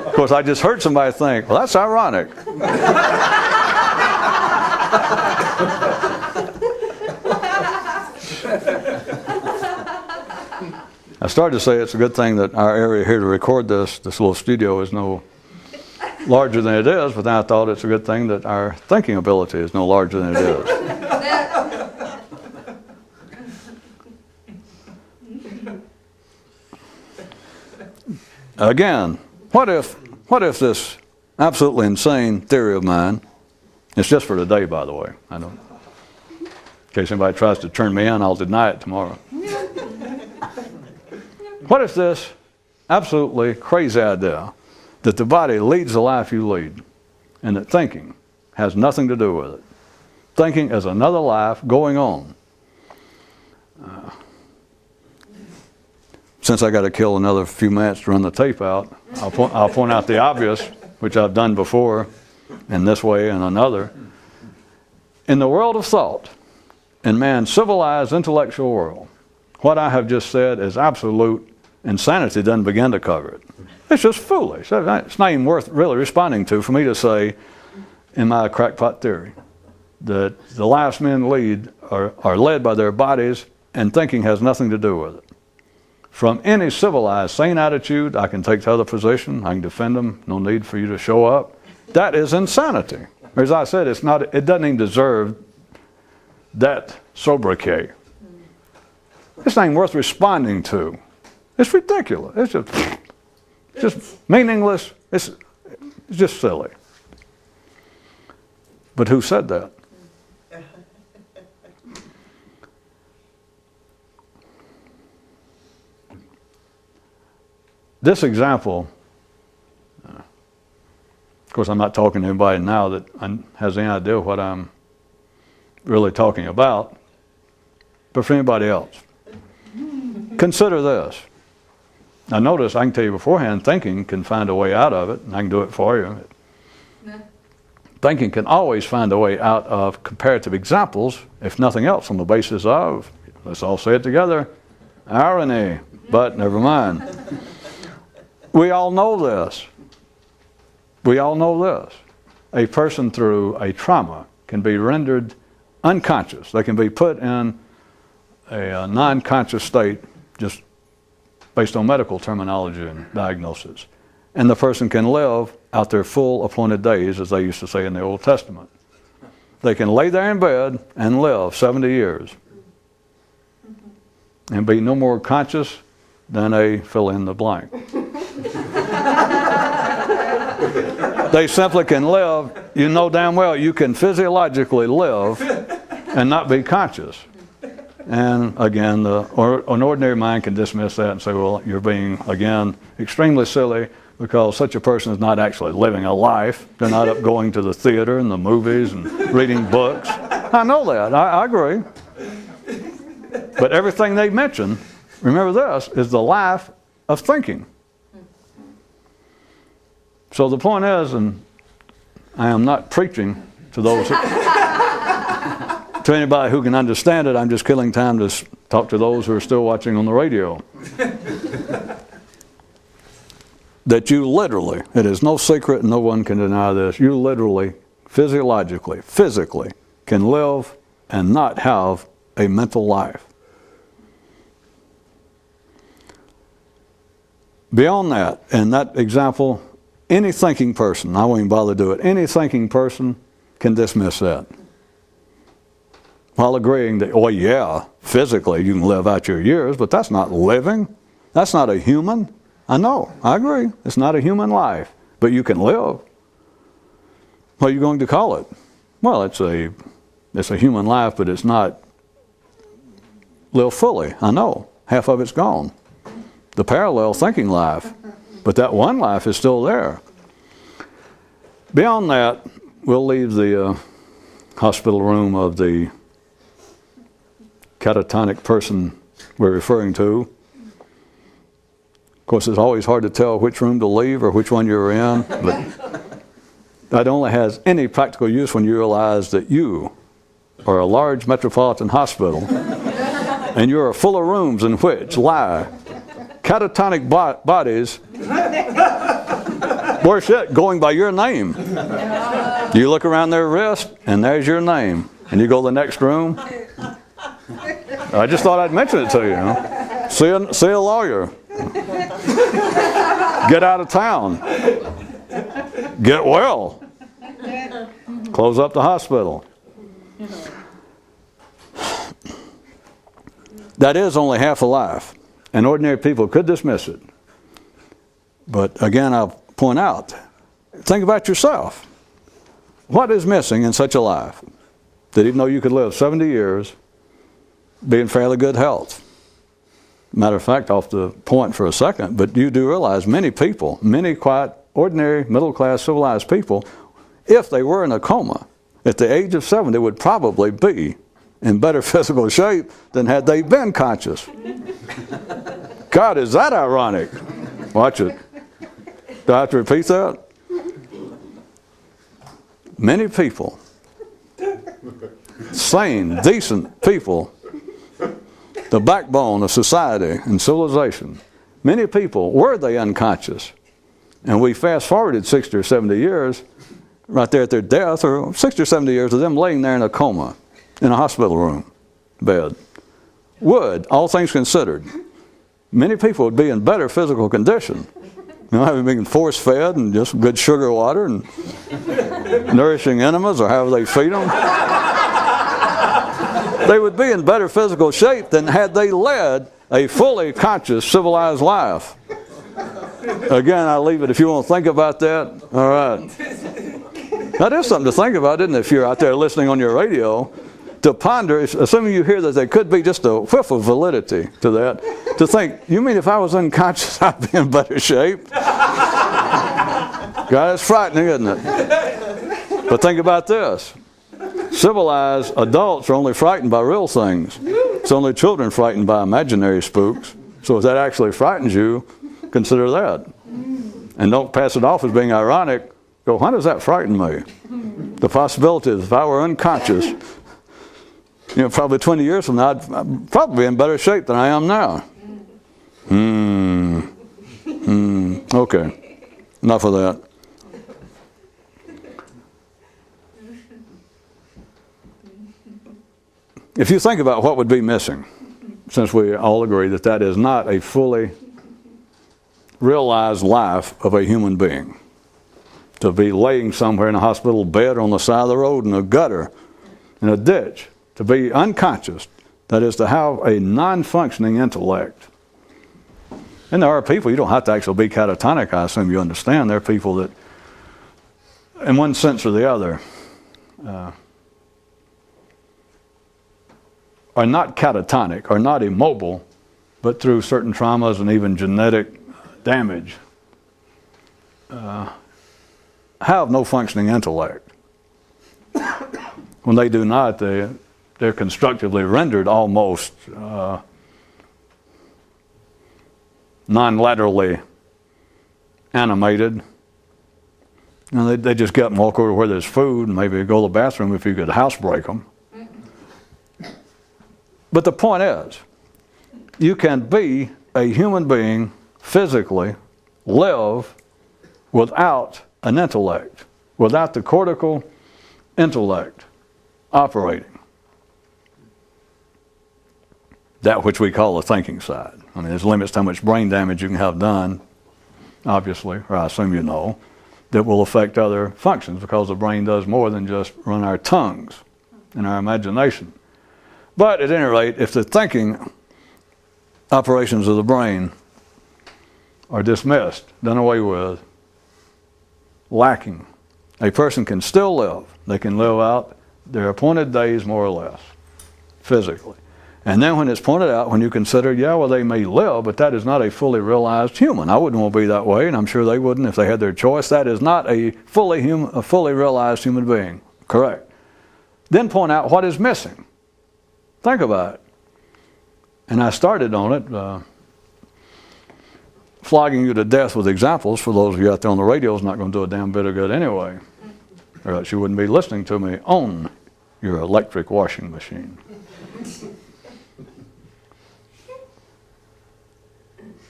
Of course, I just heard somebody think, well, that's ironic. I started to say it's a good thing that our area here to record this little studio is no larger than it is, but then I thought it's a good thing that our thinking ability is no larger than it is. Again, what if this absolutely insane theory of mine, it's just for today, by the way, I don't, in case anybody tries to turn me in, I'll deny it tomorrow. What if this absolutely crazy idea that the body leads the life you lead and that thinking has nothing to do with it? Thinking is another life going on. Since I got to kill another few minutes to run the tape out, I'll point out the obvious, which I've done before in this way and another. In the world of thought, in man's civilized intellectual world, what I have just said is absolute insanity. Doesn't begin to cover it. It's just foolish. It's not even worth really responding to for me to say in my crackpot theory that the lives men lead are led by their bodies and thinking has nothing to do with it. From any civilized, sane attitude, I can take the other position. I can defend them. No need for you to show up. That is insanity. As I said, it doesn't even deserve that sobriquet. It's not even worth responding to. It's ridiculous. It's just meaningless. It's just silly. But who said that? This example, of course, I'm not talking to anybody now that has any idea what I'm really talking about, but for anybody else, consider this. Now notice, I can tell you beforehand, thinking can find a way out of it, and I can do it for you. Thinking can always find a way out of comparative examples, if nothing else, on the basis of, let's all say it together, irony, but never mind. We all know this. We all know this. A person through a trauma can be rendered unconscious. They can be put in a non-conscious state just based on medical terminology and diagnosis. And the person can live out their full appointed days, as they used to say in the Old Testament. They can lay there in bed and live 70 years and be no more conscious than a fill in the blank. They simply can live. You know damn well you can physiologically live and not be conscious. And again, an ordinary mind can dismiss that and say, well, you're being, again, extremely silly because such a person is not actually living a life. They're not up going to the theater and the movies and reading books. I know that. I agree. But everything they mention, remember this, is the life of thinking. So the point is, and I am not preaching to those, to anybody who can understand it. I'm just killing time to talk to those who are still watching on the radio. That you literally, it is no secret and no one can deny this, you literally, physiologically, physically can live and not have a mental life. Beyond that, in that example, any thinking person, I won't even bother to do it, any thinking person can dismiss that. While agreeing that, oh yeah, physically you can live out your years, but that's not living. That's not a human. I know, I agree. It's not a human life, but you can live. What are you going to call it? Well, it's a human life, but it's not lived fully. I know, half of it's gone. The parallel thinking life. But that one life is still there. Beyond that, we'll leave the hospital room of the catatonic person we're referring to. Of course, it's always hard to tell which room to leave or which one you're in, but that only has any practical use when you realize that you are a large metropolitan hospital and you are full of rooms in which lie catatonic bodies, worse yet, going by your name. You look around their wrist, and there's your name. And you go to the next room. I just thought I'd mention it to you. See a lawyer. Get out of town. Get well. Close up the hospital. That is only half a life. And ordinary people could dismiss it. But again, I'll point out, think about yourself. What is missing in such a life that even though you could live 70 years, be in fairly good health? Matter of fact, off the point for a second, but you do realize many people, many quiet, ordinary, middle-class, civilized people, if they were in a coma at the age of 70, would probably be in better physical shape than had they been conscious. God, is that ironic? Watch it. Do I have to repeat that? Many people, sane, decent people, the backbone of society and civilization, many people, were they unconscious? And we fast forwarded 60 or 70 years, right there at their death, or 60 or 70 years of them laying there in a coma, in a hospital room, bed. Would, all things considered, many people would be in better physical condition. Having been force-fed and just good sugar water and nourishing enemas, or however they feed them. They would be in better physical shape than had they led a fully conscious, civilized life. Again, I'll leave it if you want to think about that. All right. That is something to think about, isn't it, if you're out there listening on your radio? To ponder, assuming you hear that there could be just a whiff of validity to that, to think, you mean if I was unconscious, I'd be in better shape? God, it's frightening, isn't it? But think about this. Civilized adults are only frightened by real things. It's only children frightened by imaginary spooks. So if that actually frightens you, consider that. And don't pass it off as being ironic. Go, why does that frighten me? The possibility is if I were unconscious, probably 20 years from now, I'd probably be in better shape than I am now. Okay. Enough of that. If you think about what would be missing, since we all agree that that is not a fully realized life of a human being, to be laying somewhere in a hospital bed on the side of the road, in a gutter, in a ditch, to be unconscious, that is to have a non-functioning intellect. And there are people, you don't have to actually be catatonic, I assume you understand. There are people that, in one sense or the other, are not catatonic, are not immobile, but through certain traumas and even genetic damage, have no functioning intellect. When they do not, they're constructively rendered almost non-laterally animated. They just get up and walk over where there's food and maybe go to the bathroom if you could housebreak them. But the point is, you can be a human being physically, live without an intellect, without the cortical intellect operating. That which we call the thinking side. I mean, there's limits to how much brain damage you can have done, obviously, or I assume you know, that will affect other functions, because the brain does more than just run our tongues and our imagination. But at any rate, if the thinking operations of the brain are dismissed, done away with, lacking, a person can still live. They can live out their appointed days more or less, physically. And then when it's pointed out, when you consider, they may live, but that is not a fully realized human. I wouldn't want to be that way, and I'm sure they wouldn't if they had their choice. That is not a fully realized human being. Correct. Then point out what is missing. Think about it. And I started on it, flogging you to death with examples. For those of you out there on the radio, is not going to do a damn bit of good anyway. Or else you wouldn't be listening to me on your electric washing machine.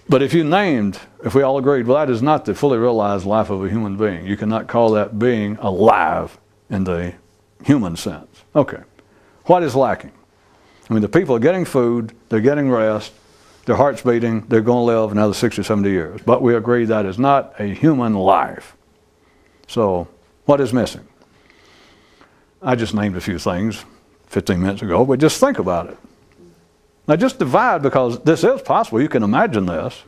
But if we all agreed, well, that is not the fully realized life of a human being. You cannot call that being alive in the human sense. Okay. What is lacking? I mean, the people are getting food, they're getting rest, their heart's beating, they're going to live another 60 or 70 years. But we agree that is not a human life. So, what is missing? I just named a few things 15 minutes ago, but just think about it. Now just divide, because this is possible, you can imagine this,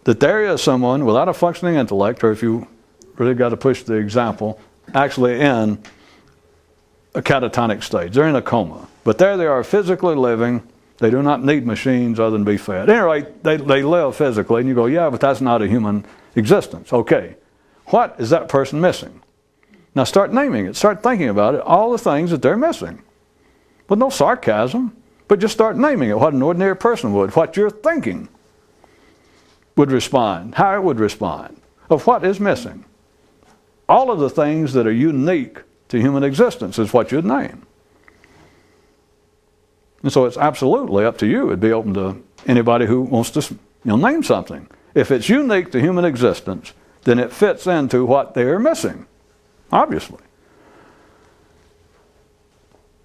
that there is someone without a functioning intellect, or if you really got to push the example, actually in a catatonic stage. They're in a coma. But there they are physically living. They do not need machines other than be fed. At any rate, they live physically, and you go, yeah, but that's not a human existence. Okay. What is that person missing? Now start naming it. Start thinking about it, all the things that they're missing. With no sarcasm, but just start naming it, what an ordinary person would, what your thinking would respond, how it would respond, of what is missing. All of the things that are unique to human existence is what you'd name. And so it's absolutely up to you. It'd be open to anybody who wants to name something. If it's unique to human existence, then it fits into what they are missing, obviously.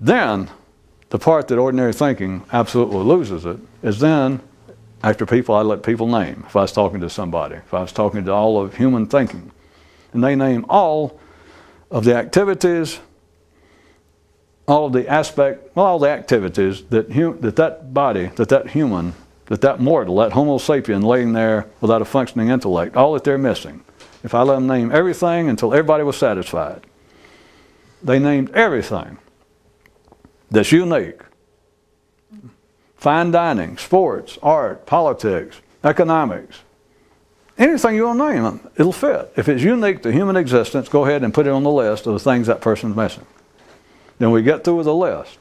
Then, the part that ordinary thinking absolutely loses it is then, after people, I let people name. If I was talking to somebody, if I was talking to all of human thinking, and they name all of the activities, all of the all the activities that body, that human, that mortal, that Homo sapien laying there without a functioning intellect, all that they're missing. If I let them name everything until everybody was satisfied, they named everything that's unique. Fine dining, sports, art, politics, economics. Anything you want to name, it'll fit. If it's unique to human existence, go ahead and put it on the list of the things that person's missing. Then we get through with the list.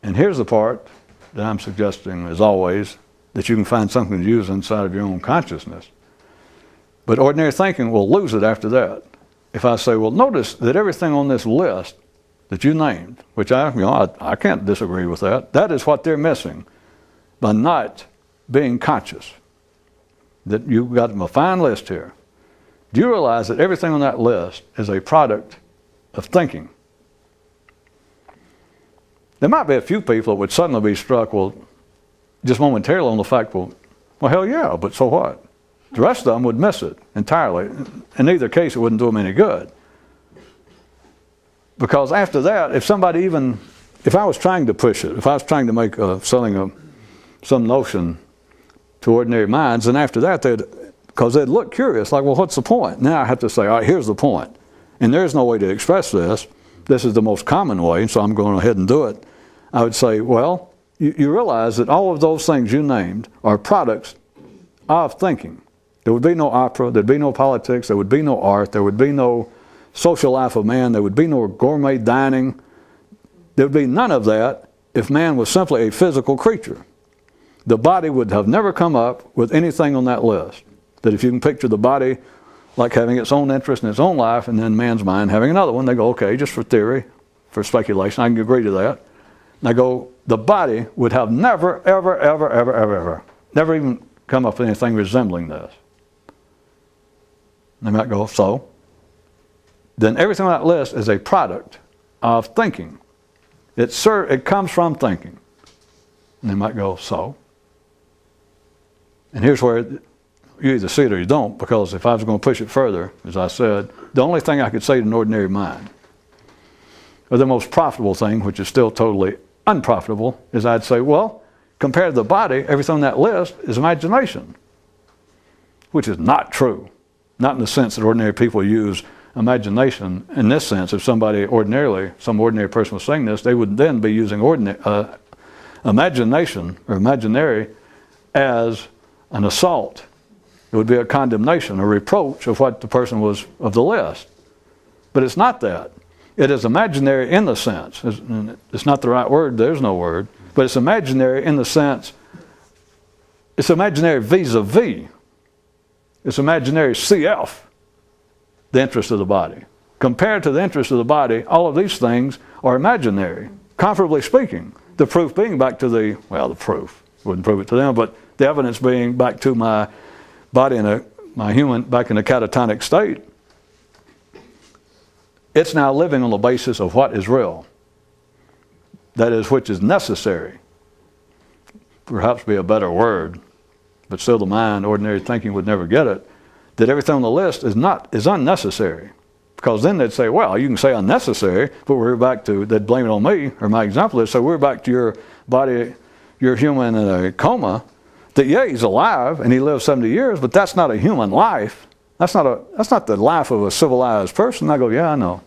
And here's the part that I'm suggesting, as always, that you can find something to use inside of your own consciousness. But ordinary thinking will lose it after that. If I say, well, notice that everything on this list that you named, which I can't disagree with that. That is what they're missing by not being conscious. That you've got a fine list here. Do you realize that everything on that list is a product of thinking? There might be a few people that would suddenly be struck, well, just momentarily on the fact, well, hell yeah, but so what? The rest of them would miss it entirely. In either case, it wouldn't do them any good. Because after that, if I was trying to push it, if I was trying to make selling some notion to ordinary minds, and after that, because they'd look curious, like, well, what's the point? Now I have to say, all right, here's the point. And there's no way to express this. This is the most common way, so I'm going ahead and do it. I would say, well, you realize that all of those things you named are products of thinking. There would be no opera, there'd be no politics, there would be no art, there would be no social life of man, there would be no gourmet dining. There would be none of that if man was simply a physical creature. The body would have never come up with anything on that list. That if you can picture the body like having its own interest in its own life, and then man's mind having another one, they go, okay, just for theory, for speculation, I can agree to that. And I go, the body would have never, ever, never even come up with anything resembling this. And they might go, so? Then everything on that list is a product of thinking. It comes from thinking. And they might go, so? And here's where you either see it or you don't, because if I was going to push it further, as I said, the only thing I could say to an ordinary mind, or the most profitable thing, which is still totally unprofitable, is I'd say, well, compared to the body, everything on that list is imagination, which is not true. Not in the sense that ordinary people use imagination. In this sense, if some ordinary person was saying this, they would then be using imagination or imaginary as an assault. It would be a condemnation, a reproach of what the person was of the list. But it's not that. It is imaginary in the sense, it's not the right word, there's no word, but it's imaginary in the sense, it's imaginary vis-a-vis. It's imaginary CF, the interest of the body. Compared to the interest of the body, all of these things are imaginary, comparably speaking. The proof being back to the proof, wouldn't prove it to them, but The evidence being back to my body my human back in a catatonic state. It's now living on the basis of what is real. That is, which is necessary. Perhaps be a better word, but still the mind, ordinary thinking would never get it, that everything on the list is unnecessary. Because then they'd say, well, you can say unnecessary, but we're back to, they'd blame it on me, or my example is, so we're back to your body, your human in a coma, that yeah, he's alive and he lived 70 years, but that's not a human life. That's not the life of a civilized person. I go, yeah, I know.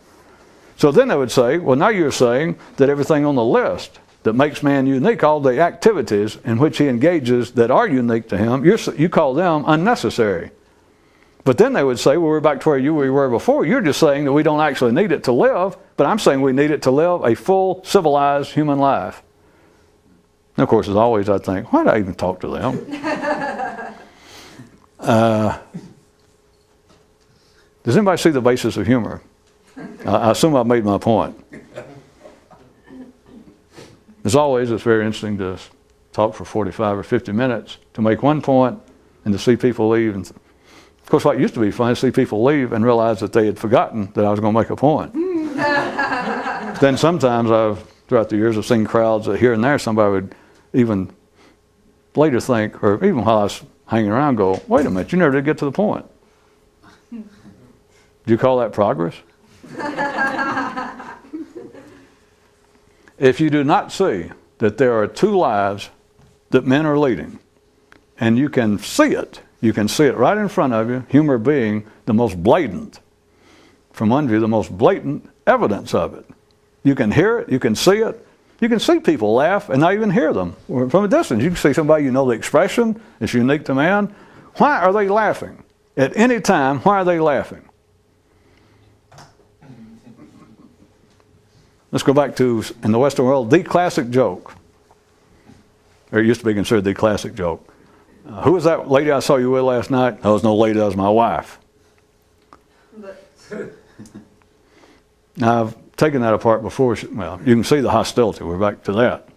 So then they would say, well, now you're saying that everything on the list that makes man unique, all the activities in which he engages that are unique to him, you call them unnecessary. But then they would say, well, we're back to where we were before. You're just saying that we don't actually need it to live, but I'm saying we need it to live a full, civilized human life. And of course, as always, I think, why did I even talk to them? Does anybody see the basis of humor? I assume I've made my point. As always, it's very interesting to talk for 45 or 50 minutes to make one point and to see people leave. And of course, what used to be fun is to see people leave and realize that they had forgotten that I was going to make a point. Then sometimes throughout the years, I've seen crowds that here and there, somebody would even later think, or even while I was hanging around, go, wait a minute, you never did get to the point. Do you call that progress? If you do not see that there are two lives that men are leading, and you can see it right in front of you, humor being the most blatant, from one view, the most blatant evidence of it. You can hear it, you can see it, you can see people laugh and not even hear them. From a distance, you can see somebody, you know the expression, it's unique to man. Why are they laughing? At any time, why are they laughing? Let's go back to, in the Western world, the classic joke. Or it used to be considered the classic joke. Who was that lady I saw you with last night? That was no lady, that was my wife. Now, I've taken that apart before. Well, you can see the hostility. We're back to that.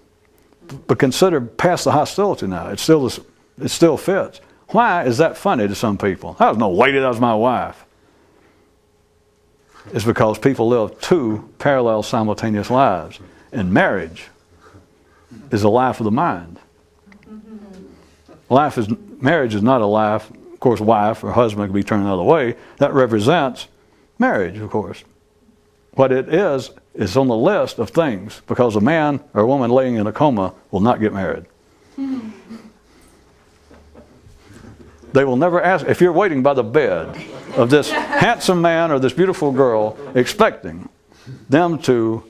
But consider past the hostility now. It still fits. Why is that funny to some people? That was no lady, that was my wife. It's because people live two parallel simultaneous lives. And marriage is a life of the mind. Marriage is not a life, of course, wife or husband could be turned the other way. That represents marriage, of course. What it is on the list of things, because a man or a woman laying in a coma will not get married. They will never ask, if you're waiting by the bed of this handsome man or this beautiful girl, expecting them to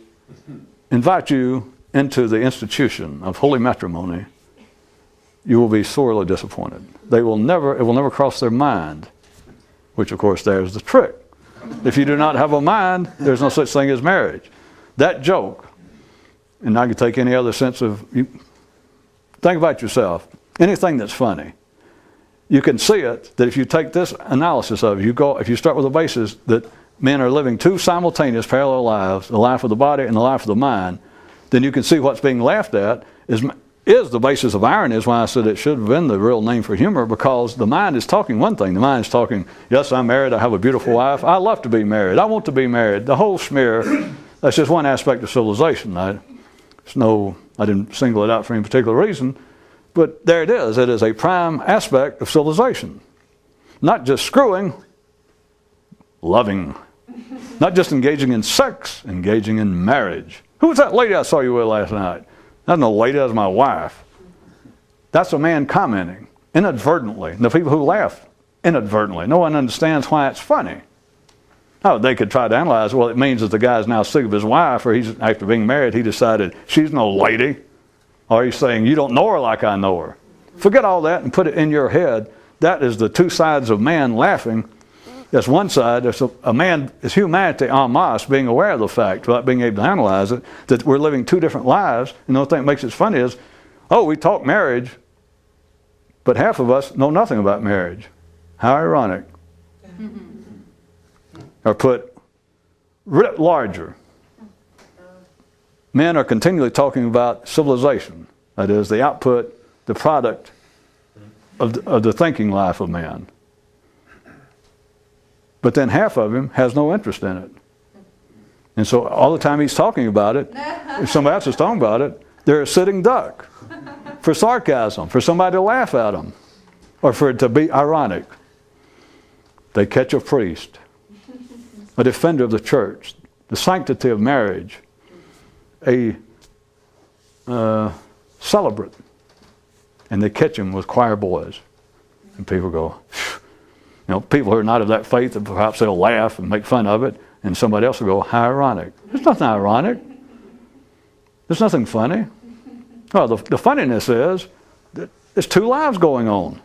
invite you into the institution of holy matrimony, you will be sorely disappointed. It will never cross their mind, which of course there's the trick. If you do not have a mind, there's no such thing as marriage. That joke, and I can take any other sense of, think about yourself, anything that's funny. You can see it, that if you take this analysis of it, if you start with the basis that men are living two simultaneous parallel lives, the life of the body and the life of the mind, then you can see what's being laughed at is the basis of irony, is why I said it should have been the real name for humor, because the mind is talking one thing. The mind is talking, yes, I'm married, I have a beautiful wife, I love to be married, I want to be married. The whole smear, that's just one aspect of civilization. I didn't single it out for any particular reason, but there it is. It is a prime aspect of civilization. Not just screwing, loving. Not just engaging in sex, engaging in marriage. Who was that lady I saw you with last night? That's no lady, that's my wife. That's a man commenting inadvertently. The people who laugh inadvertently. No one understands why it's funny. Oh, they could try to analyze, well, it means that the guy's now sick of his wife, or after being married, he decided, she's no lady. Or he's saying, you don't know her like I know her. Forget all that and put it in your head. That is the two sides of man laughing. That's one side. There's a man, it's humanity en masse, being aware of the fact, without being able to analyze it, that we're living two different lives. And the only thing that makes it funny is, oh, we talk marriage, but half of us know nothing about marriage. How ironic. Or put writ larger. Men are continually talking about civilization. That is, the output, the product of the thinking life of man. But then half of him has no interest in it. And so all the time he's talking about it, if somebody else is talking about it, they're a sitting duck for sarcasm, for somebody to laugh at them, or for it to be ironic. They catch a priest, a defender of the church, the sanctity of marriage, a celebrant, and they catch him with choir boys. And people go, you know, people who are not of that faith, perhaps they'll laugh and make fun of it, and somebody else will go, how ironic. There's nothing ironic. There's nothing funny. Well, the funniness is that there's two lives going on.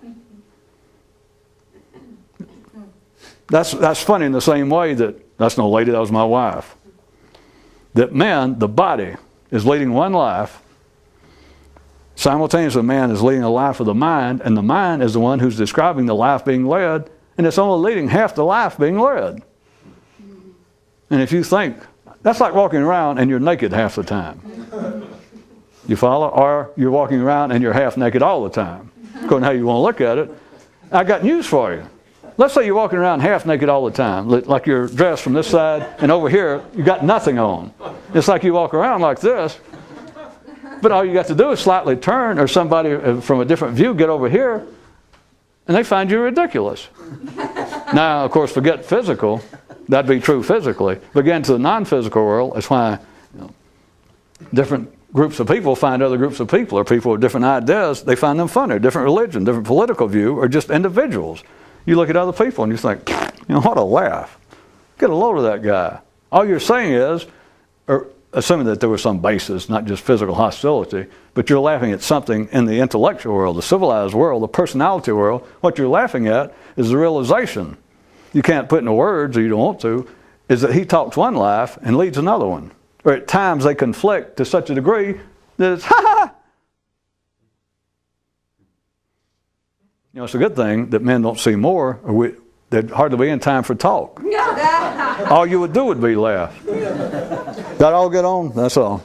That's funny in the same way that's no lady, that was my wife. That man, the body, is leading one life. Simultaneously, man is leading a life of the mind, and the mind is the one who's describing the life being led, and it's only leading half the life being led. And if you think, that's like walking around and you're naked half the time. You follow? Or you're walking around and you're half naked all the time. According to how you want to look at it. I got news for you. Let's say you're walking around half naked all the time, like you're dressed from this side, and over here you got nothing on. It's like you walk around like this, but all you got to do is slightly turn, or somebody from a different view get over here, and they find you ridiculous. Now, of course, forget physical. That'd be true physically. But again, to the non-physical world, that's why different groups of people find other groups of people, or people with different ideas, they find them funny. Different religion, different political view, or just individuals. You look at other people and you think, what a laugh. Get a load of that guy. All you're saying is, or assuming that there was some basis, not just physical hostility, but you're laughing at something in the intellectual world, the civilized world, the personality world. What you're laughing at is the realization, you can't put into words, or you don't want to, is that he talks one life and leads another one. Or at times they conflict to such a degree that it's, ha ha! It's a good thing that men don't see more, or there'd hardly be any time for talk. All you would do would be laugh. That all get on? That's all.